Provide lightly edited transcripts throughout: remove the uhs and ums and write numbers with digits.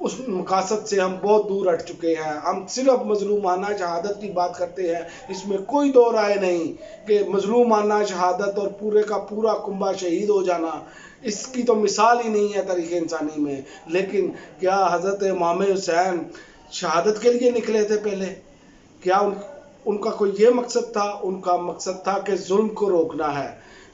اس مقاصد سے ہم بہت دور ہٹ چکے ہیں. ہم صرف مظلومانہ شہادت کی بات کرتے ہیں. اس میں کوئی دو رائے نہیں کہ مظلومانہ شہادت اور پورے کا پورا کنبہ شہید ہو جانا، اس کی تو مثال ہی نہیں ہے تاریخ انسانی میں. لیکن کیا حضرت امام حسین شہادت کے لیے نکلے تھے پہلے؟ کیا ان کا کوئی یہ مقصد تھا؟ ان کا مقصد تھا کہ ظلم کو روکنا ہے.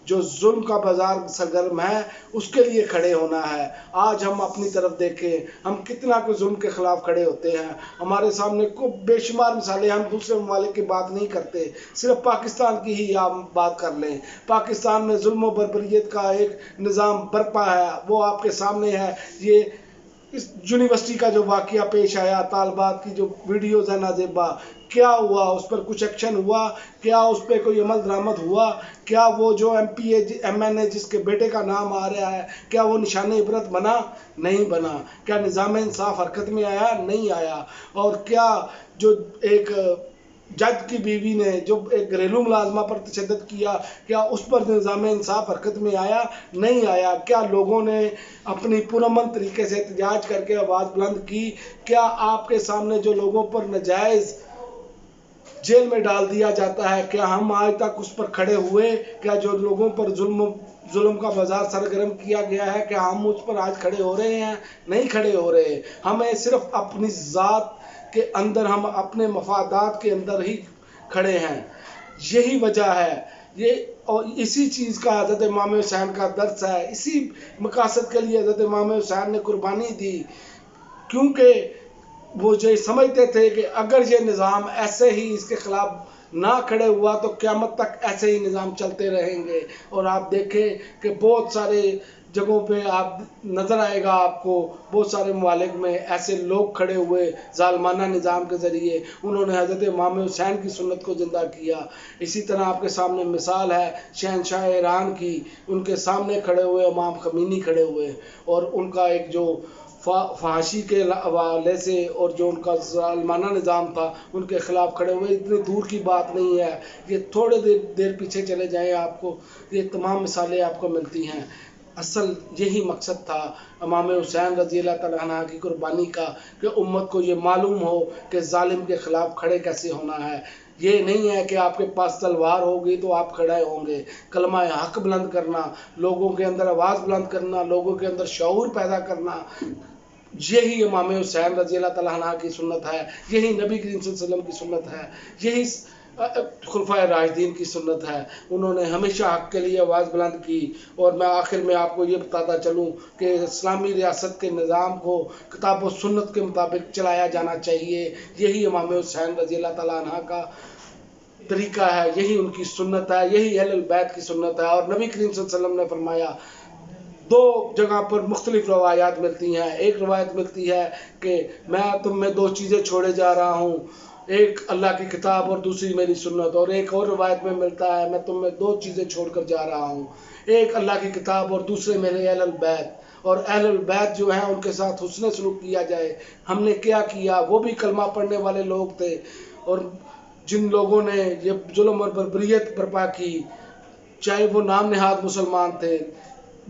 جو ظلم کا بازار سرگرم ہے اس کے لیے کھڑے ہونا ہے. آج ہم اپنی طرف دیکھیں، ہم کتنا کو ظلم کے خلاف کھڑے ہوتے ہیں. ہمارے سامنے کو بے شمار مثالیں. ہم دوسرے ممالک کی بات نہیں کرتے، صرف پاکستان کی ہی آپ بات کر لیں. پاکستان میں ظلم و بربریت کا ایک نظام برپا ہے، وہ آپ کے سامنے ہے. یہ اس یونیورسٹی کا جو واقعہ پیش آیا، طالبات کی جو ویڈیوز ہیں نازیبہ، کیا ہوا؟ اس پر کچھ ایکشن ہوا؟ کیا اس پہ کوئی عمل درآمد ہوا؟ کیا وہ جو ایم این اے جس کے بیٹے کا نام آ رہا ہے، کیا وہ نشان عبرت بنا؟ نہیں بنا. کیا نظام انصاف حرکت میں آیا؟ نہیں آیا. اور کیا جو ایک جج کی بیوی نے جو ایک گھریلو ملازمہ پر تشدد کیا، کیا اس پر نظام انصاف حرکت میں آیا؟ نہیں آیا. کیا لوگوں نے اپنی پرامن طریقے سے احتجاج کر کے آواز بلند کی؟ کیا آپ کے سامنے جو لوگوں پر ناجائز جیل میں ڈال دیا جاتا ہے، کیا ہم آج تک اس پر کھڑے ہوئے؟ کیا جو لوگوں پر ظلم کا بازار سرگرم کیا گیا ہے، کیا ہم اس پر آج کھڑے ہو رہے ہیں؟ نہیں کھڑے ہو رہے. ہمیں صرف اپنی ذات کے اندر، ہم اپنے مفادات کے اندر ہی کھڑے ہیں. یہی وجہ ہے. اور اسی چیز کا حضرت امام حسین کا درس ہے. اسی مقاصد کے لیے حضرت امام حسین نے قربانی دی، کیونکہ وہ یہ سمجھتے تھے کہ اگر یہ نظام ایسے ہی اس کے خلاف نہ کھڑے ہوا تو قیامت تک ایسے ہی نظام چلتے رہیں گے. اور آپ دیکھیں کہ بہت سارے جگہوں پہ آپ نظر آئے گا، آپ کو بہت سارے ممالک میں ایسے لوگ کھڑے ہوئے ظالمانہ نظام کے ذریعے. انہوں نے حضرت امام حسین کی سنت کو زندہ کیا. اسی طرح آپ کے سامنے مثال ہے شہنشاہ ایران کی. ان کے سامنے کھڑے ہوئے امام خمینی کھڑے ہوئے، اور ان کا ایک جو فحاشی کے حوالے سے اور جو ان کا ظالمانہ نظام تھا ان کے خلاف کھڑے ہوئے. اتنی دور کی بات نہیں ہے، یہ تھوڑے دیر پیچھے چلے جائیں، آپ کو یہ تمام مثالیں آپ کو ملتی ہیں. اصل یہی مقصد تھا امام حسین رضی اللہ تعالیٰ عنہ کی قربانی کا، کہ امت کو یہ معلوم ہو کہ ظالم کے خلاف کھڑے کیسے ہونا ہے. یہ نہیں ہے کہ آپ کے پاس تلوار ہوگی تو آپ کھڑے ہوں گے. کلمہ حق بلند کرنا، لوگوں کے اندر آواز بلند کرنا، لوگوں کے اندر شعور پیدا کرنا، یہی امام حسین رضی اللہ تعالیٰ عنہ کی سنت ہے. یہی نبی کریم صلی اللہ علیہ وسلم کی سنت ہے. یہی خلفائے راشدین کی سنت ہے. انہوں نے ہمیشہ حق کے لیے آواز بلند کی. اور میں آخر میں آپ کو یہ بتاتا چلوں کہ اسلامی ریاست کے نظام کو کتاب و سنت کے مطابق چلایا جانا چاہیے. یہی امام حسین رضی اللہ تعالیٰ عنہ کا طریقہ ہے، یہی ان کی سنت ہے، یہی اہل البیت کی سنت ہے. اور نبی کریم صلی اللہ علیہ وسلم نے فرمایا، دو جگہ پر مختلف روایات ملتی ہیں. ایک روایت ملتی ہے کہ میں تم میں دو چیزیں چھوڑے جا رہا ہوں، ایک اللہ کی کتاب اور دوسری میری سنت. اور ایک اور روایت میں ملتا ہے میں تم میں دو چیزیں چھوڑ کر جا رہا ہوں، ایک اللہ کی کتاب اور دوسرے میرے اہل البیت. اور اہل البیت جو ہیں ان کے ساتھ حسن سلوک کیا جائے. ہم نے کیا کیا؟ وہ بھی کلمہ پڑھنے والے لوگ تھے، اور جن لوگوں نے یہ ظلم اور بربریت برپا کی، چاہے وہ نام نہاد مسلمان تھے،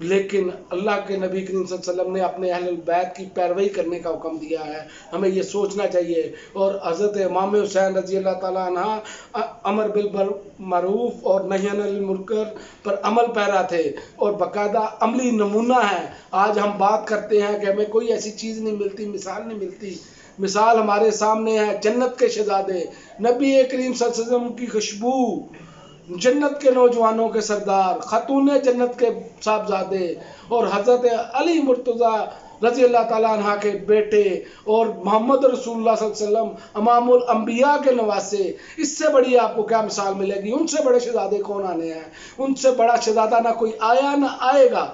لیکن اللہ کے نبی کریم صلی اللہ علیہ وسلم نے اپنے اہل البیت کی پیروی کرنے کا حکم دیا ہے. ہمیں یہ سوچنا چاہیے. اور حضرت امام حسین رضی اللہ تعالیٰ عنہ امر بالمعروف اور نہی عن المنکر پر عمل پیرا تھے، اور باقاعدہ عملی نمونہ ہے. آج ہم بات کرتے ہیں کہ ہمیں کوئی ایسی چیز نہیں ملتی، مثال نہیں ملتی. مثال ہمارے سامنے ہے جنت کے شہزادے، نبی کریم صلی اللہ علیہ وسلم کی خوشبو، جنت کے نوجوانوں کے سردار، خاتون جنت کے صاحبزادے، اور حضرت علی مرتضیٰ رضی اللہ تعالیٰ عنہ کے بیٹے، اور محمد رسول اللہ صلی اللہ علیہ وسلم امام الانبیاء کے نواسے. اس سے بڑی آپ کو کیا مثال ملے گی؟ ان سے بڑے شہزادے کون آنے ہیں؟ ان سے بڑا شہزادہ نہ کوئی آیا نہ آئے گا،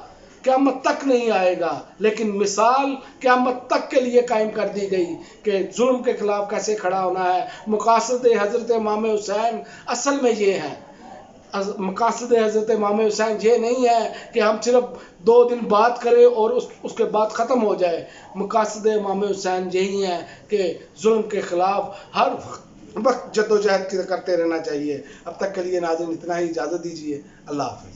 قیامت تک نہیں آئے گا. لیکن مثال قیامت تک کے لیے قائم کر دی گئی کہ ظلم کے خلاف کیسے کھڑا ہونا ہے. مقاصد حضرت امام حسین اصل میں یہ ہے. مقاصد حضرت امام حسین یہ نہیں ہے کہ ہم صرف 2 دن بات کریں اور اس کے بعد ختم ہو جائے. مقاصد امام حسین یہی ہے کہ ظلم کے خلاف ہر وقت جد و جہد کرتے رہنا چاہیے. اب تک کے لیے ناظرین اتنا ہی، اجازت دیجیے. اللہ حافظ.